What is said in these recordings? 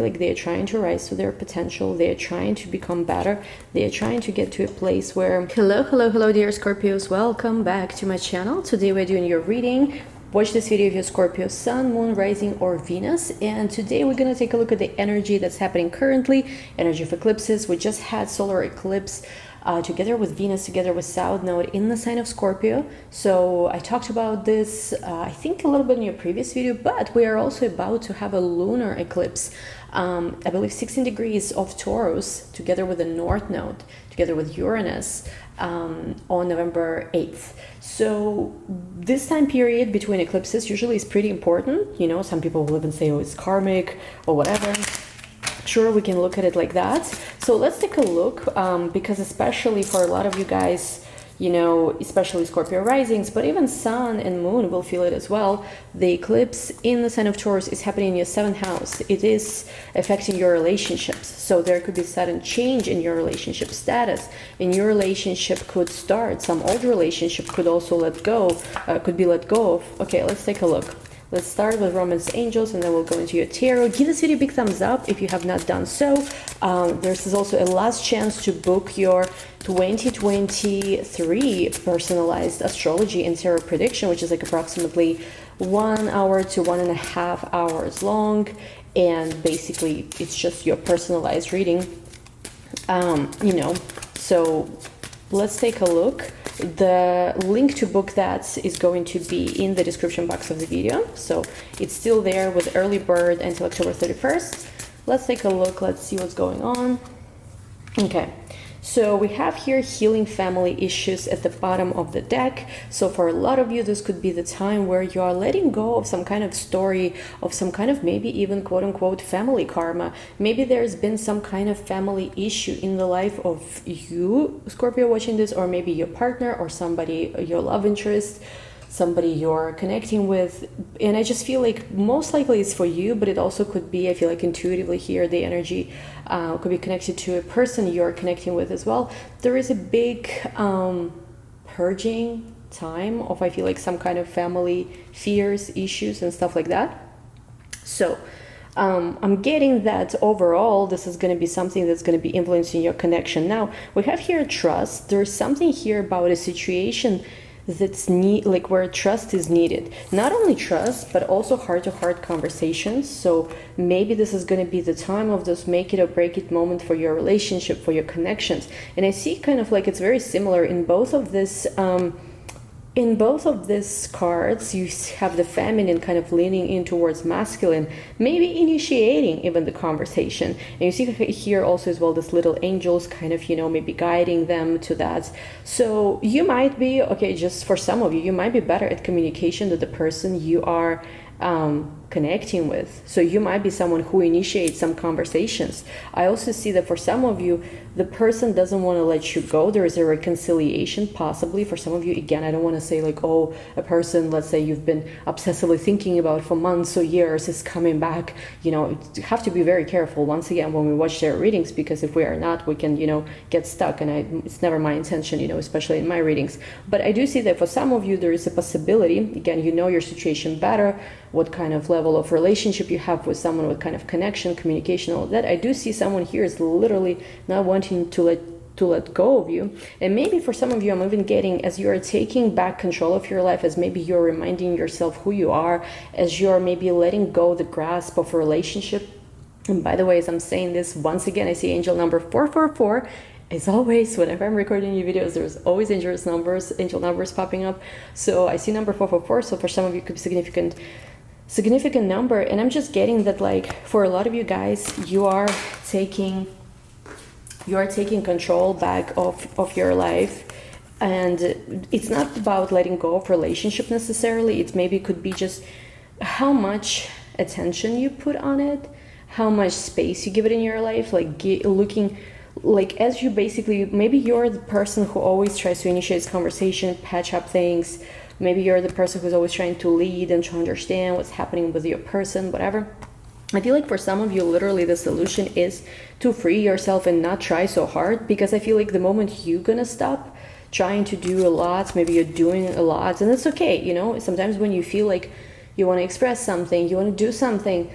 like they're trying to rise to their potential, they're trying to become better, they're trying to get to a place where... Hello dear Scorpios, welcome back to my channel. Today we're doing your reading. Watch this video if you're Scorpio Sun, Moon, Rising, or Venus. And today we're going to take a look at the energy that's happening currently, energy of eclipses. We just had solar eclipse together with Venus, together with South Node in the sign of Scorpio. So I talked about this, I think a little bit in your previous video, but we are also about to have a lunar eclipse. I believe 16 degrees of Taurus, together with the North Node, together with Uranus, on November 8th. So this time period between eclipses usually is pretty important. You know, some people will even say, oh, it's karmic or whatever. Sure, we can look at it like that. So let's take a look, because especially for a lot of you guys, you know, especially Scorpio risings, but even Sun and Moon will feel it as well. The eclipse in the sign of Taurus is happening in your 7th house. It is affecting your relationships. So there could be sudden change in your relationship status. In your relationship could start, some old relationship could also could be let go of. Okay, let's take a look. Let's start with Romance Angels and then we'll go into your tarot. Give this video a big thumbs up if you have not done so. There's also a last chance to book your 2023 personalized astrology and tarot prediction, which is like approximately 1 hour to 1.5 hours long. And basically it's just your personalized reading, you know, so let's take a look. The link to book that is going to be in the description box of the video. So it's still there with early bird until October 31st. Let's take a look. Let's see what's going on. Okay. So we have here healing family issues at the bottom of the deck. So for a lot of you, this could be the time where you are letting go of some kind of story, of some kind of maybe even quote-unquote family karma. Maybe there's been some kind of family issue in the life of you, Scorpio, watching this, or maybe your partner or somebody, your love interest, somebody you're connecting with. And I just feel like most likely it's for you, but it also could be, I feel like intuitively here, the energy could be connected to a person you're connecting with as well. There is a big purging time of, I feel like, some kind of family fears, issues, and stuff like that. So I'm getting that overall this is going to be something that's going to be influencing your connection. Now we have here trust. There's something here about a situation that's where trust is needed. Not only trust, but also heart-to-heart conversations. So maybe this is going to be the time of this make it or break it moment for your relationship, for your connections. And I see kind of like it's very similar in both of this. In both of these cards, you have the feminine kind of leaning in towards masculine, maybe initiating even the conversation. And you see here also as well this little angels kind of, you know, maybe guiding them to that. So you might be, okay, just for some of you, you might be better at communication than the person you are connecting with. So you might be someone who initiates some conversations. I also see that for some of you, the person doesn't want to let you go. There is a reconciliation possibly for some of you. Again, I don't want to say like, oh, a person, let's say you've been obsessively thinking about for months or years is coming back. You know, you have to be very careful once again when we watch their readings, because if we are not, we can, you know, get stuck. And it's never my intention, you know, especially in my readings. But I do see that for some of you, there is a possibility. Again, you know your situation better, what kind of level of relationship you have with someone, what kind of connection, communication, all of that. I do see someone here is literally not wanting to let go of you. And maybe for some of you, I'm even getting, as you're taking back control of your life, as maybe you're reminding yourself who you are, as you're maybe letting go the grasp of a relationship. And by the way, as I'm saying this, once again, I see angel number 444. As always, whenever I'm recording new videos, there's always angel numbers popping up. So I see number 444. So for some of you, it could be significant number. And I'm just getting that, like, for a lot of you guys, you are taking control back of your life. And it's not about letting go of relationship necessarily. It maybe could be just how much attention you put on it, how much space you give it in your life, like looking like as you basically, maybe you're the person who always tries to initiate this conversation, patch up things. Maybe you're the person who's always trying to lead and to understand what's happening with your person, whatever. I feel like for some of you, literally the solution is to free yourself and not try so hard, because I feel like the moment you're gonna stop trying to do a lot, maybe you're doing a lot, and it's okay, you know, sometimes when you feel like you want to express something, you want to do something,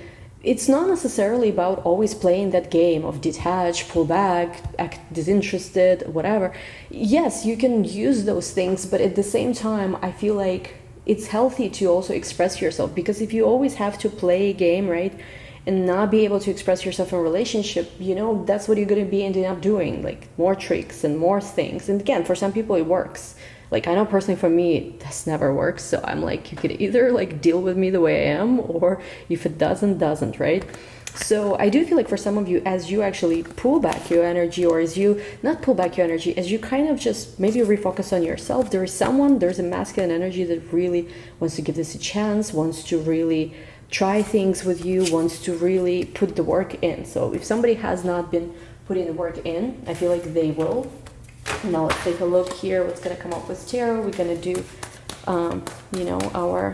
it's not necessarily about always playing that game of detach, pull back, act disinterested, whatever. Yes, you can use those things, but at the same time, I feel like it's healthy to also express yourself, because if you always have to play a game, right, and not be able to express yourself in a relationship, that's what you're going to be ending up doing, like more tricks and more things. And again, for some people it works. Like, I know personally for me, this never works. So I'm like, you could either like deal with me the way I am, or if it doesn't, right? So I do feel like for some of you, as you actually pull back your energy, or as you not pull back your energy, as you kind of just maybe refocus on yourself, there's a masculine energy that really wants to give this a chance, wants to really try things with you, wants to really put the work in. So if somebody has not been putting the work in, I feel like they will. Now let's take a look here. What's going to come up with tarot? We're going to do, our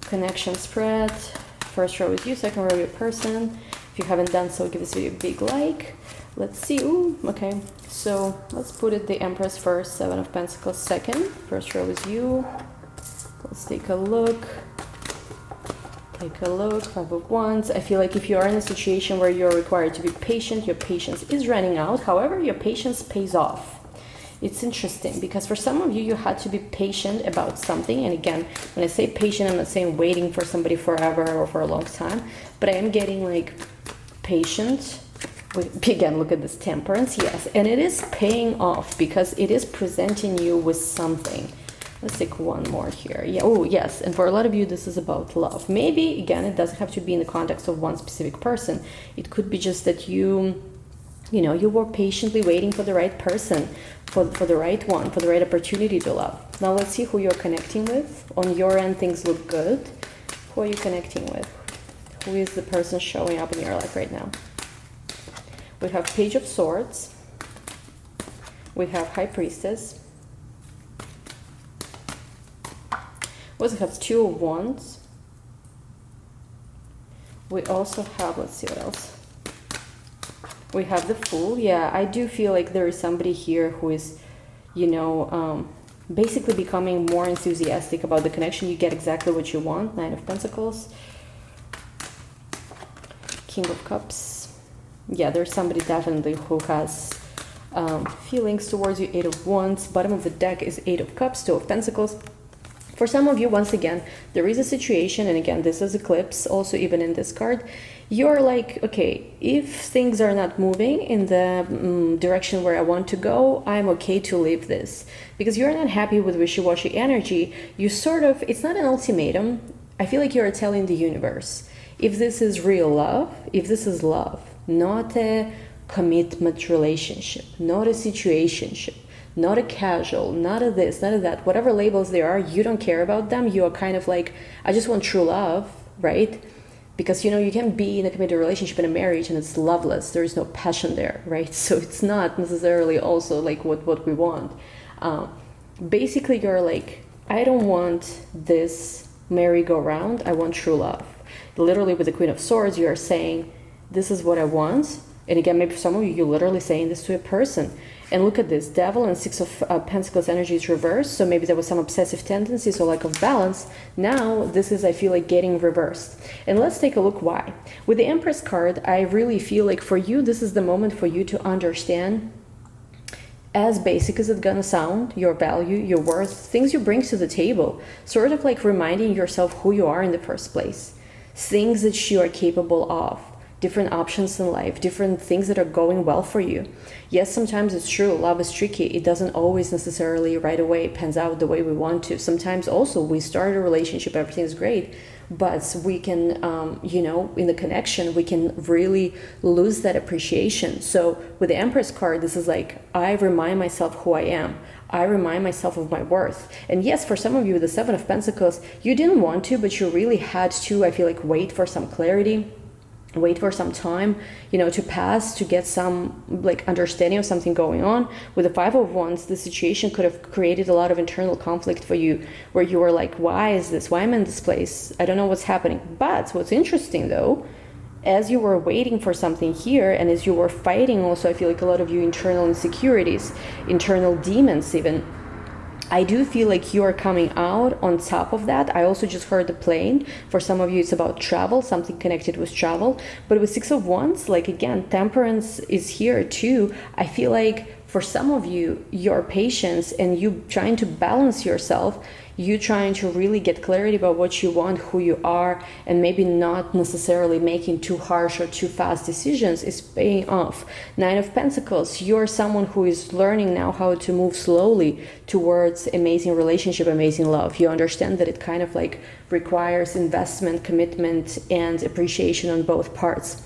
connection spread. First row is you, second row your person. If you haven't done so, give this video a big like. Let's see. Ooh, okay. So let's put it the Empress first, Seven of Pentacles second. First row is you. Let's take a look. Five of Wands. I feel like if you are in a situation where you're required to be patient, your patience is running out. However, your patience pays off. It's interesting because for some of you, you had to be patient about something. And again, when I say patient, I'm not saying waiting for somebody forever or for a long time, but I am getting like patient. Again, look at this Temperance. Yes, and it is paying off because it is presenting you with something. Let's take one more here. Yeah. Oh, yes. And for a lot of you, this is about love. Maybe, again, it doesn't have to be in the context of one specific person. It could be just that you were patiently waiting for the right person, for the right one, for the right opportunity to love. Now let's see who you're connecting with. On your end, things look good. Who are you connecting with? Who is the person showing up in your life right now? We have Page of Swords. We have High Priestess. We also have Two of Wands. We also have, let's see what else. We have the Fool. Yeah, I do feel like there is somebody here who is, basically becoming more enthusiastic about the connection. You get exactly what you want. Nine of Pentacles. King of Cups. Yeah, there's somebody definitely who has feelings towards you. Eight of Wands. Bottom of the deck is Eight of Cups, Two of Pentacles. For some of you, once again, there is a situation, and again, this is Eclipse, also even in this card, you're like, okay, if things are not moving in the direction where I want to go, I'm okay to leave this. Because you're not happy with wishy-washy energy, you sort of, it's not an ultimatum, I feel like you're telling the universe, if this is real love, if this is love, not a commitment relationship, not a situationship, not a casual, not a this, not a that, whatever labels there are, you don't care about them. You are kind of like, I just want true love, right? Because, you can be in a committed relationship, in a marriage, and it's loveless. There is no passion there, right? So it's not necessarily also like what we want. Basically, you're like, I don't want this merry-go-round. I want true love. Literally with the Queen of Swords, you are saying, this is what I want. And again, maybe for some of you, you're literally saying this to a person. And look at this, Devil and Six of Pentacles energy is reversed. So maybe there was some obsessive tendencies or lack of balance. Now this is, I feel like, getting reversed. And let's take a look why. With the Empress card, I really feel like for you, this is the moment for you to understand, as basic as it's gonna sound, your value, your worth, things you bring to the table. Sort of like reminding yourself who you are in the first place. Things that you are capable of. Different options in life, different things that are going well for you. Yes, sometimes it's true, love is tricky. It doesn't always necessarily right away pans out the way we want to. Sometimes also we start a relationship, everything's great, but we can, in the connection, we can really lose that appreciation. So with the Empress card, this is like, I remind myself who I am. I remind myself of my worth. And yes, for some of you, the Seven of Pentacles, you didn't want to, but you really had to, I feel like, wait for some clarity. Wait for some time, to pass, to get some like understanding of something going on. With the Five of Wands, the situation could have created a lot of internal conflict for you, where you were like, why is this? Why am I in this place? I don't know what's happening. But what's interesting though, as you were waiting for something here, and as you were fighting also, I feel like a lot of you internal insecurities, internal demons even, I do feel like you are coming out on top of that. I also just heard the plane. For some of you, it's about travel, something connected with travel. But with Six of Wands, like again, temperance is here too. I feel like for some of you, your patience and you trying to balance yourself, you trying to really get clarity about what you want, who you are, and maybe not necessarily making too harsh or too fast decisions is paying off. Nine of Pentacles, you're someone who is learning now how to move slowly towards amazing relationship, amazing love. You understand that it kind of like requires investment, commitment, and appreciation on both parts.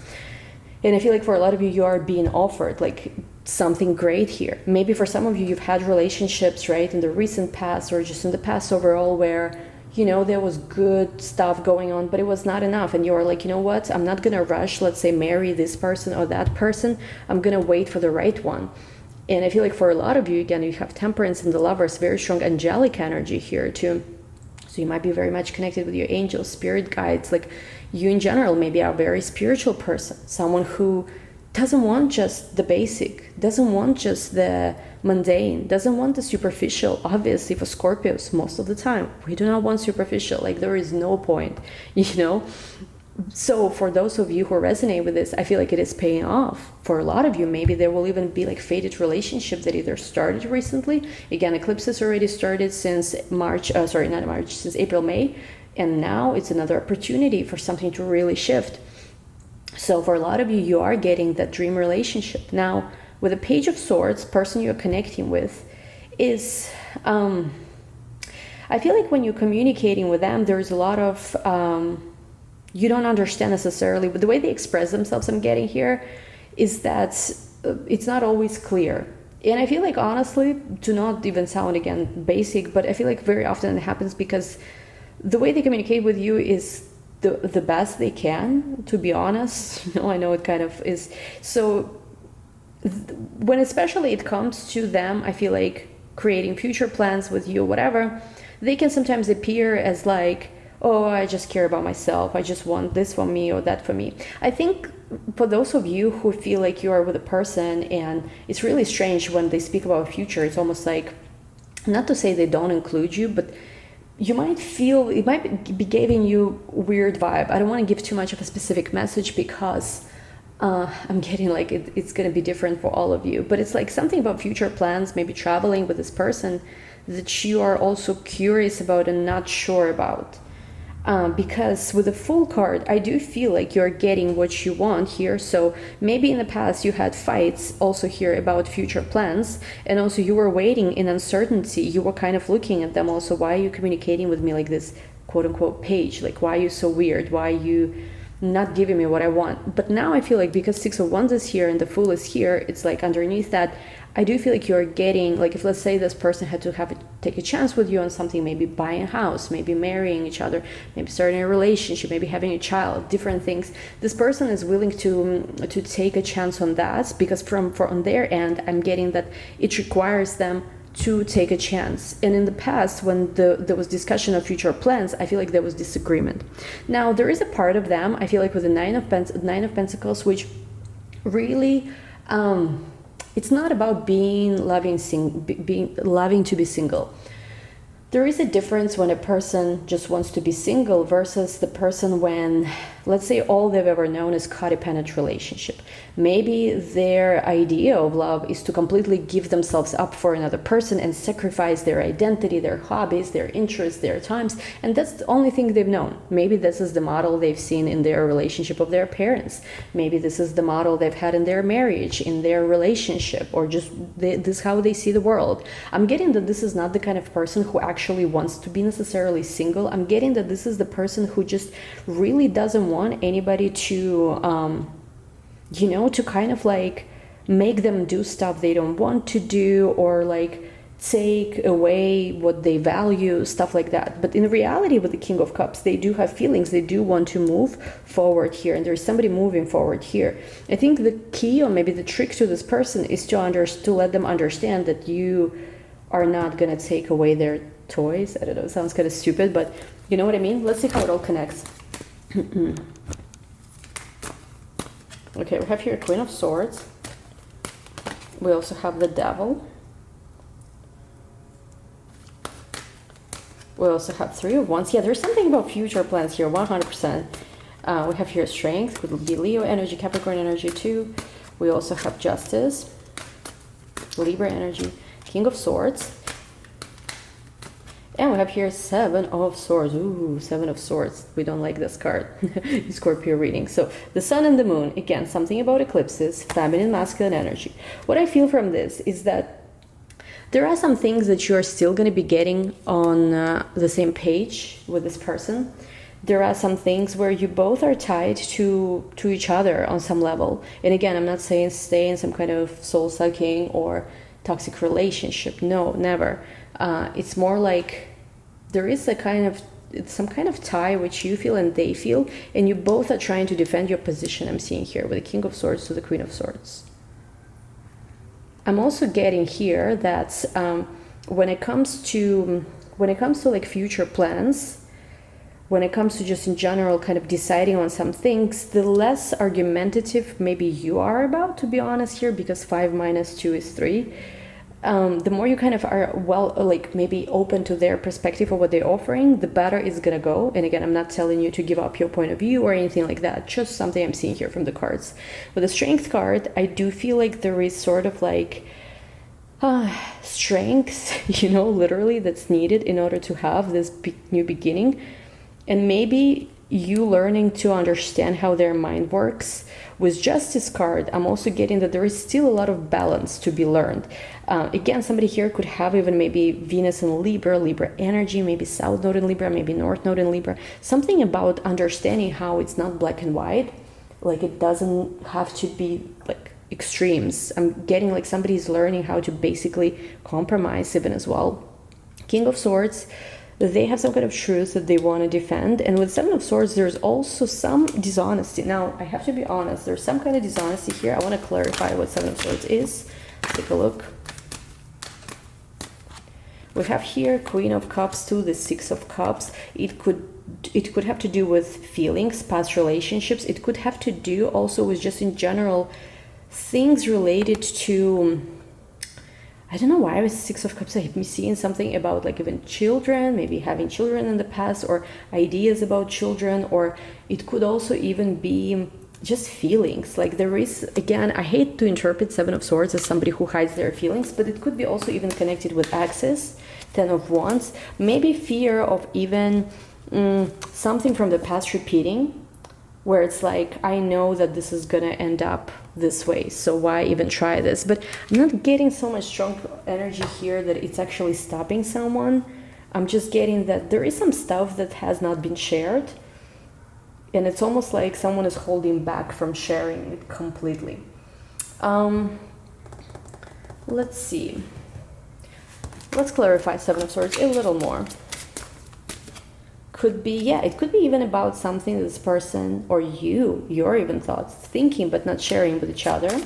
And I feel like for a lot of you, you are being offered like something great here. Maybe for some of you, you've had relationships, right, in the recent past or just in the past overall where, you know, there was good stuff going on, but it was not enough. And you're like, you know what, I'm not going to rush, let's say, marry this person or that person. I'm going to wait for the right one. And I feel like for a lot of you, again, you have Temperance and the Lovers, very strong angelic energy here too. So you might be very much connected with your angels, spirit guides. Like you in general maybe are a very spiritual person, someone who doesn't want just the basic, doesn't want just the mundane, doesn't want the superficial. Obviously for Scorpios, most of the time, we do not want superficial. Like there is no point, you know? So for those of you who resonate with this, I feel like it is paying off. For a lot of you, maybe there will even be like faded relationship that either started recently. Again, eclipses already started since since April, May. And now it's another opportunity for something to really shift. So for a lot of you, you are getting that dream relationship. Now, with the Page of Swords, person you're connecting with is, I feel like when you're communicating with them, there's a lot of, you don't understand necessarily, but the way they express themselves I'm getting here is that it's not always clear. And I feel like, honestly, to not even sound, again, basic, but I feel like very often it happens because the way they communicate with you is the best they can, to be honest. I know it kind of is. So when especially it comes to them, I feel like creating future plans with you or whatever, they can sometimes appear as like, oh, I just care about myself. I just want this for me or that for me. I think for those of you who feel like you are with a person and it's really strange when they speak about future, it's almost like, not to say they don't include you, but you might feel, it might be giving you a weird vibe. I don't want to give too much of a specific message because I'm getting like it's going to be different for all of you. But it's like something about future plans, maybe traveling with this person that you are also curious about and not sure about. Because with the Fool card, I do feel like you're getting what you want here. So maybe in the past you had fights also here about future plans, and also you were waiting in uncertainty. You were kind of looking at them also. Why are you communicating with me like this, quote unquote, page? Like, why are you so weird? Why are you not giving me what I want? But now I feel like because Six of Wands is here and the Fool is here, it's like underneath that, I do feel like you're getting, like if let's say this person had to take a chance with you on something, maybe buying a house, maybe marrying each other, maybe starting a relationship, maybe having a child, different things. This person is willing to take a chance on that because on their end, I'm getting that it requires them to take a chance. And in the past, when there was discussion of future plans, I feel like there was disagreement. Now, there is a part of them, I feel like with the Nine of Pentacles, which really... it's not about loving to be single. There is a difference when a person just wants to be single versus the person when, let's say, all they've ever known is codependent relationship. Maybe their idea of love is to completely give themselves up for another person and sacrifice their identity, their hobbies, their interests, their times, and that's the only thing they've known. Maybe this is the model they've seen in their relationship of their parents. Maybe this is the model they've had in their marriage, in their relationship, or just this is how they see the world. I'm getting that this is not the kind of person who actually wants to be necessarily single. I'm getting that this is the person who just really doesn't want anybody to to kind of like make them do stuff they don't want to do, or like take away what they value, stuff like that. But in reality, with the King of Cups, they do have feelings. They do want to move forward here, and there's somebody moving forward here. I think the key, or maybe the trick to this person, is to let them understand that you are not going to take away their toys. I don't know, it sounds kind of stupid, but you know what I mean? Let's see how it all connects. Okay, we have here Queen of Swords. We also have the Devil. We also have Three of Wands. Yeah, there's something about future plans here, 100%. We have here Strength, could be Leo energy, Capricorn energy too. We also have Justice, Libra energy, King of Swords. And we have here Seven of Swords. Ooh, Seven of Swords. We don't like this card. Scorpio reading. So the Sun and the Moon. Again, something about eclipses, feminine, masculine energy. What I feel from this is that there are some things that you are still going to be getting on the same page with this person. There are some things where you both are tied to each other on some level. And again, I'm not saying stay in some kind of soul-sucking or toxic relationship. No, never. It's more like there is some kind of tie which you feel and they feel, and you both are trying to defend your position. I'm seeing here with the King of Swords to the Queen of Swords. I'm also getting here that when it comes to like future plans, when it comes to just in general kind of deciding on some things, the less argumentative maybe you are about, to be honest here, because 5 minus 2 is 3. The more you kind of are like maybe open to their perspective of what they're offering, the better it's gonna go. And again, I'm not telling you to give up your point of view or anything like that, just something I'm seeing here from the cards. With the Strength card, I do feel like there is sort of like strength, you know, literally that's needed in order to have this new beginning. And maybe you learning to understand how their mind works. With Justice card, I'm also getting that there is still a lot of balance to be learned. Again, somebody here could have even maybe Venus in Libra, Libra energy, maybe South Node in Libra, maybe North Node in Libra. Something about understanding how it's not black and white. Like it doesn't have to be like extremes. I'm getting like somebody's learning how to basically compromise even as well. King of Swords, they have some kind of truth that they want to defend. And with Seven of Swords, there's also some dishonesty. Now, I have to be honest, there's some kind of dishonesty here. I want to clarify what Seven of Swords is. Let's take a look. We have here Queen of Cups to the Six of Cups. It could have to do with feelings, past relationships. It could have to do also with just in general things related to, I don't know why with Six of Cups I have me seeing something about like even children, maybe having children in the past, or ideas about children, or it could also even be just feelings. Like there is, again, I hate to interpret Seven of Swords as somebody who hides their feelings, but it could be also even connected with access, Ten of Wands, maybe fear of even something from the past repeating, where it's like, I know that this is gonna end up this way, so why even try this? But I'm not getting so much strong energy here that it's actually stopping someone. I'm just getting that there is some stuff that has not been shared, and it's almost like someone is holding back from sharing it completely. Let's see. Let's clarify Seven of Swords a little more. Could be, yeah, it could be even about something this person or your even thoughts, thinking but not sharing with each other. It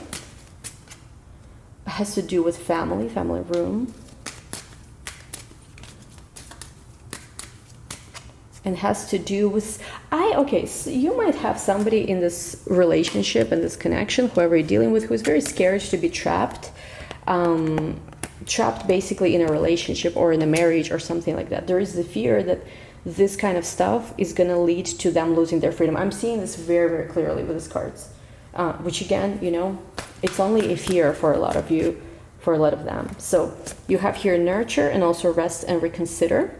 has to do with family room. And has to do with, okay, so you might have somebody in this relationship and this connection, whoever you're dealing with, who is very scared to be trapped. Trapped basically in a relationship or in a marriage or something like that. There is the fear that this kind of stuff is going to lead to them losing their freedom. I'm seeing this very, very clearly with these cards, which again, you know, it's only a fear for a lot of you, for a lot of them. So you have here nurture and also rest and reconsider.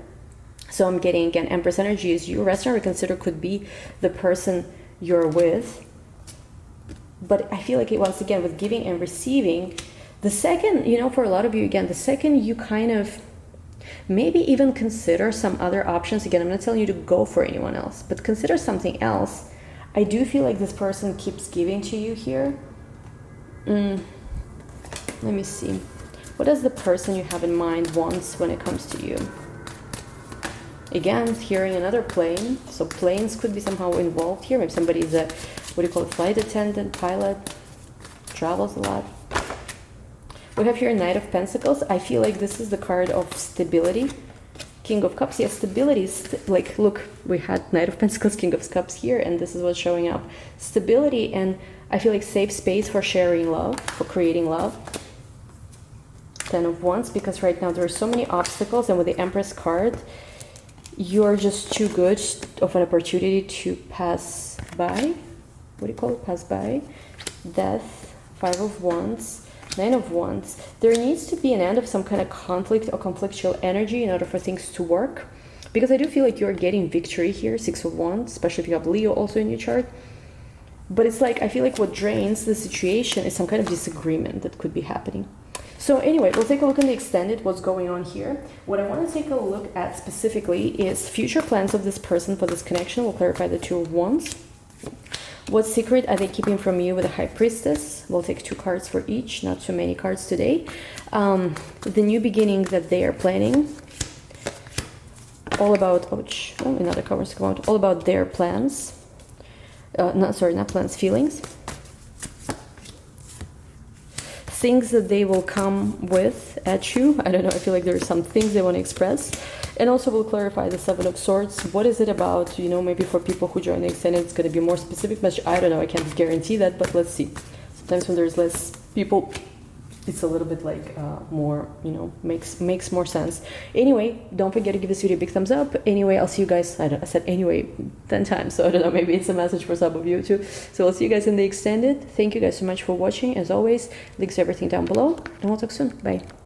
So I'm getting, again, Empress energy is you. Rest and reconsider could be the person you're with. But I feel like it, once again, with giving and receiving, the second, you know, for a lot of you, again, the second you kind of maybe even consider some other options. Again, I'm not telling you to go for anyone else, but consider something else. I do feel like this person keeps giving to you here. Let me see. What does the person you have in mind wants when it comes to you? Again, hearing another plane. So planes could be somehow involved here. Maybe somebody's a, what do you call it, flight attendant, pilot, travels a lot. We have here Knight of Pentacles. I feel like this is the card of stability. King of Cups, yes, stability is like, look, we had Knight of Pentacles, King of Cups here, and this is what's showing up. Stability, and I feel like safe space for sharing love, for creating love. Ten of Wands, because right now there are so many obstacles, and with the Empress card, you're just too good of an opportunity to pass by. What do you call it? Pass by. Death, 5 of Wands, 9 of Wands. There needs to be an end of some kind of conflict or conflictual energy in order for things to work. Because I do feel like you're getting victory here, 6 of Wands, especially if you have Leo also in your chart. But it's like, I feel like what drains the situation is some kind of disagreement that could be happening. So anyway, we'll take a look in the extended, what's going on here. What I want to take a look at specifically is future plans of this person for this connection. We'll clarify the 2 of Wands. What secret are they keeping from you with the High Priestess? We'll take 2 cards for each, not too many cards today. The new beginning that they are planning. All about, another card was come out. All about their plans. Not plans, feelings. Things that they will come with at you. I don't know, I feel like there are some things they want to express. And also we'll clarify the 7 of Swords. What is it about? You know, maybe for people who join the extended, it's going to be more specific message. I don't know, I can't guarantee that, but let's see. Sometimes when there's less people, it's a little bit like more, you know, makes more sense. Anyway, don't forget to give this video a big thumbs up. Anyway, I'll see you guys. I said anyway 10 times, so I don't know, maybe it's a message for some of you too. So I'll see you guys in the extended. Thank you guys so much for watching. As always, links to everything down below, and we'll talk soon. Bye.